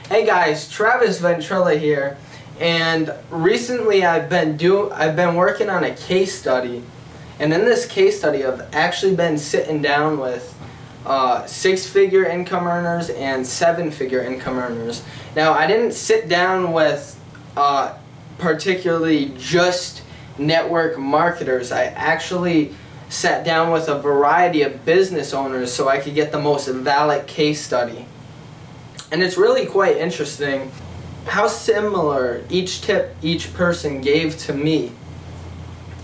Hey guys, Travis Ventrella here, and recently I've been working on a case study, and in this case study I've actually been sitting down with six-figure income earners and seven-figure income earners. Now, I didn't sit down with particularly just network marketers. I actually sat down with a variety of business owners so I could get the most valid case study. And it's really quite interesting how similar each tip each person gave to me.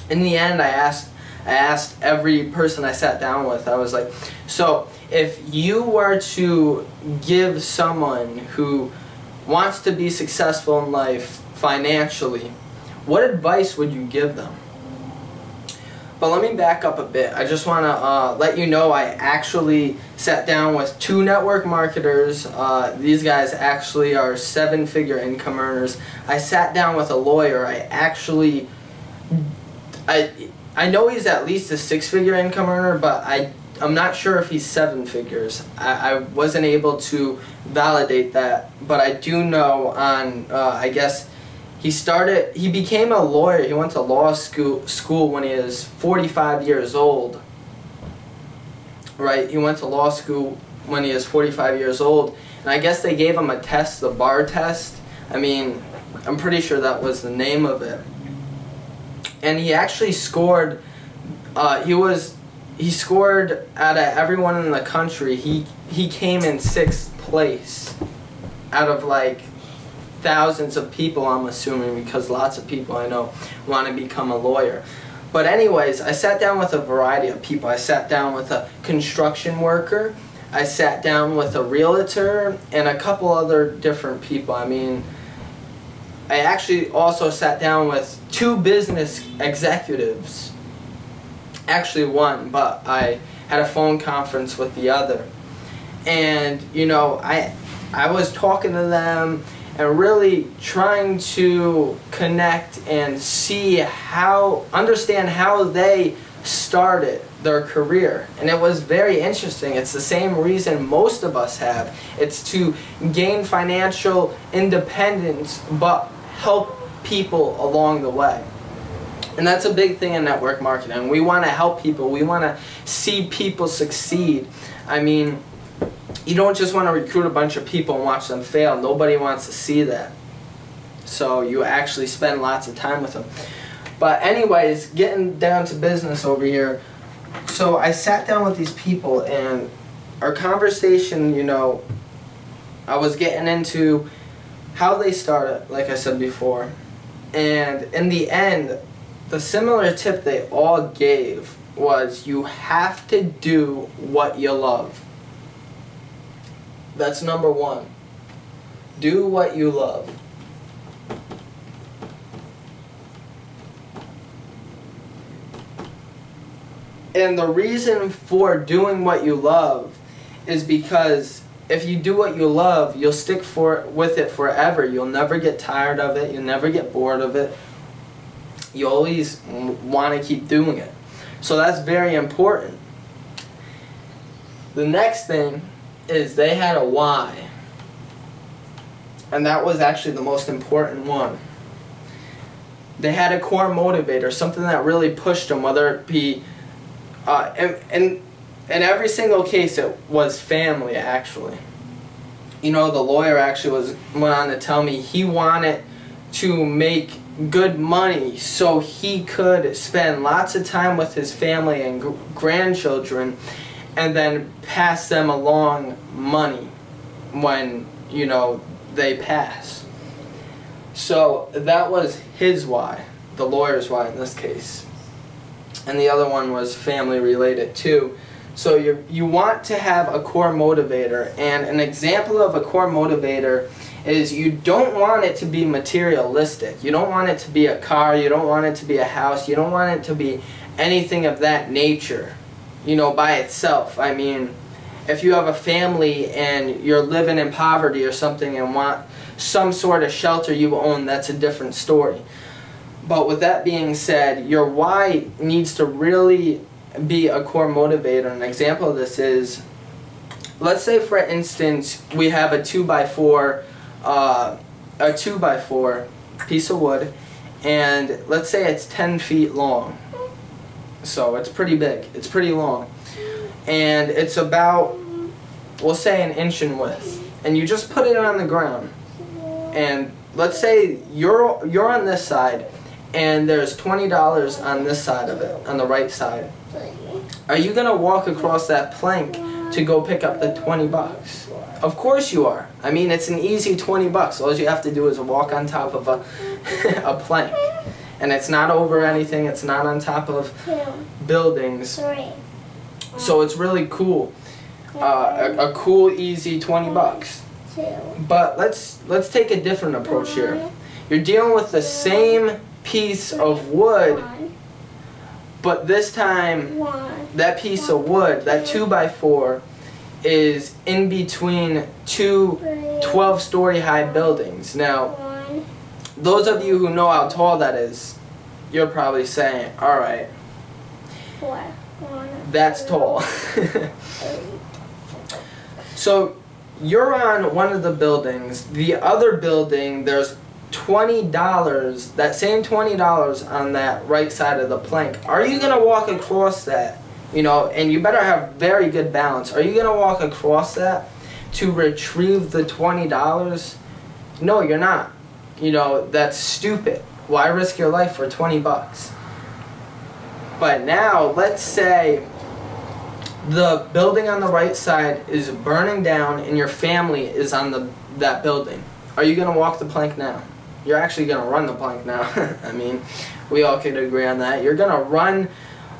In the end, I asked every person I sat down with, I was like, so if you were to give someone who wants to be successful in life financially, what advice would you give them? But let me back up a bit. I just want to let you know I actually sat down with two network marketers. These guys actually are seven-figure income earners. I sat down with a lawyer. I know he's at least a six-figure income earner, but I'm not sure if he's seven figures. I wasn't able to validate that, but I do know on, I guess, he became a lawyer. He went to law school when he was 45 years old. Right? He went to law school when he was 45 years old. And I guess they gave him a test, the bar test. I mean, I'm pretty sure that was the name of it. And he actually scored, he scored out of everyone in the country. He came in 6th place out of like thousands of people, I'm assuming, because lots of people I know want to become a lawyer. But anyways, I sat down with a variety of people. I sat down with a construction worker, I sat down with a realtor, and a couple other different people. I mean, I actually also sat down with two business executives. Actually one, but I had a phone conference with the other. And, you know, I was talking to them and really trying to connect and understand how they started their career. And it was very interesting. It's the same reason most of us have. It's to gain financial independence, but help people along the way. And that's a big thing in network marketing. We want to help people. We want to see people succeed. I mean, you don't just want to recruit a bunch of people and watch them fail. Nobody wants to see that. So you actually spend lots of time with them. But anyways, getting down to business over here. So I sat down with these people, and our conversation, you know, I was getting into how they started, like I said before. And in the end, the similar tip they all gave was you have to do what you love. That's number one. Do what you love. And the reason for doing what you love is because if you do what you love, you'll stick with it forever. You'll never get tired of it. You'll never get bored of it. You always want to keep doing it. So that's very important. The next thing is they had a why. And that was actually the most important one. They had a core motivator, something that really pushed them, whether it be, in every single case it was family, actually. You know, the lawyer actually went on to tell me he wanted to make good money so he could spend lots of time with his family and grandchildren, and then pass them along money when, you know, they pass. So that was his why, the lawyer's why in this case. And the other one was family related too. So you want to have a core motivator, and an example of a core motivator is you don't want it to be materialistic. You don't want it to be a car, you don't want it to be a house, you don't want it to be anything of that nature, you know, by itself. I mean, if you have a family and you're living in poverty or something and want some sort of shelter you own, that's a different story. But with that being said, your why needs to really be a core motivator. An example of this is, let's say for instance we have a 2x4 a 2x4 piece of wood, and let's say it's 10 feet long. So it's pretty big. It's pretty long. And it's about, we'll say, an inch in width. And you just put it on the ground. And let's say you're on this side, and there's $20 on this side of it, on the right side. Are you going to walk across that plank to go pick up the 20 bucks? Of course you are. I mean, it's an easy 20 bucks. All you have to do is walk on top of a plank. And it's not over anything. It's not on top of buildings. So it's really cool. A cool, easy 20 bucks. But let's take a different approach here. You're dealing with the same piece of wood, but this time that piece of wood, that 2x4, is in between two 12-story high buildings. Now, those of you who know how tall that is, you're probably saying, alright, that's tall. So, you're on one of the buildings. The other building, there's $20, that same $20 on that right side of the plank. Are you going to walk across that? You know, and you better have very good balance. Are you going to walk across that to retrieve the $20? No, you're not. You know, that's stupid. Why risk your life for 20 bucks? But now, let's say the building on the right side is burning down and your family is on that building. Are you going to walk the plank now? You're actually going to run the plank now. I mean, we all could agree on that. You're going to run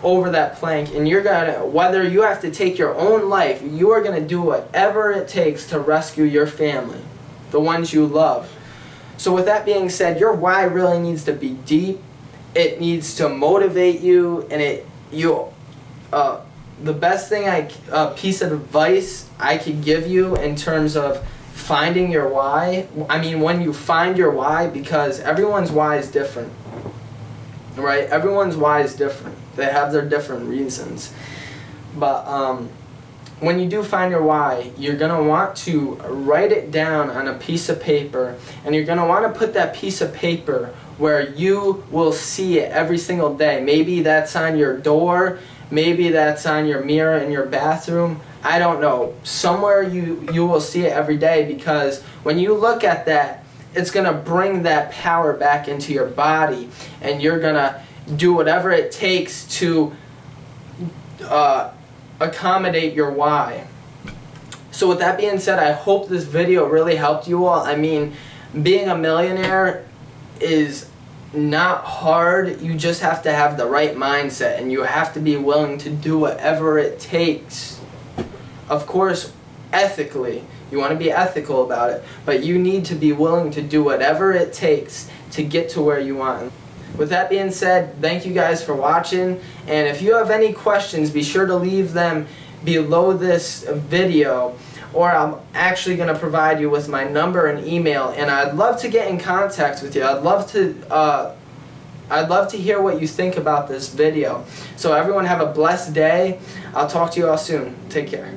over that plank, and you're going to, whether you have to take your own life, you are going to do whatever it takes to rescue your family, the ones you love. So with that being said, your why really needs to be deep. It needs to motivate you, and the best thing piece of advice I could give you in terms of finding your why, I mean when you find your why, because everyone's why is different, right? Everyone's why is different. They have their different reasons. But when you do find your why, you're going to want to write it down on a piece of paper, and you're going to want to put that piece of paper where you will see it every single day. Maybe that's on your door, maybe that's on your mirror in your bathroom. I don't know. Somewhere you will see it every day, because when you look at that, it's going to bring that power back into your body, and you're going to do whatever it takes to accommodate your why. So with that being said, I hope this video really helped you all. I mean, being a millionaire is not hard. You just have to have the right mindset, and you have to be willing to do whatever it takes. Of course, ethically. You want to be ethical about it, but you need to be willing to do whatever it takes to get to where you want. With that being said, thank you guys for watching, and if you have any questions, be sure to leave them below this video, or I'm actually going to provide you with my number and email, and I'd love to get in contact with you. I'd love to hear what you think about this video. So everyone have a blessed day. I'll talk to you all soon. Take care.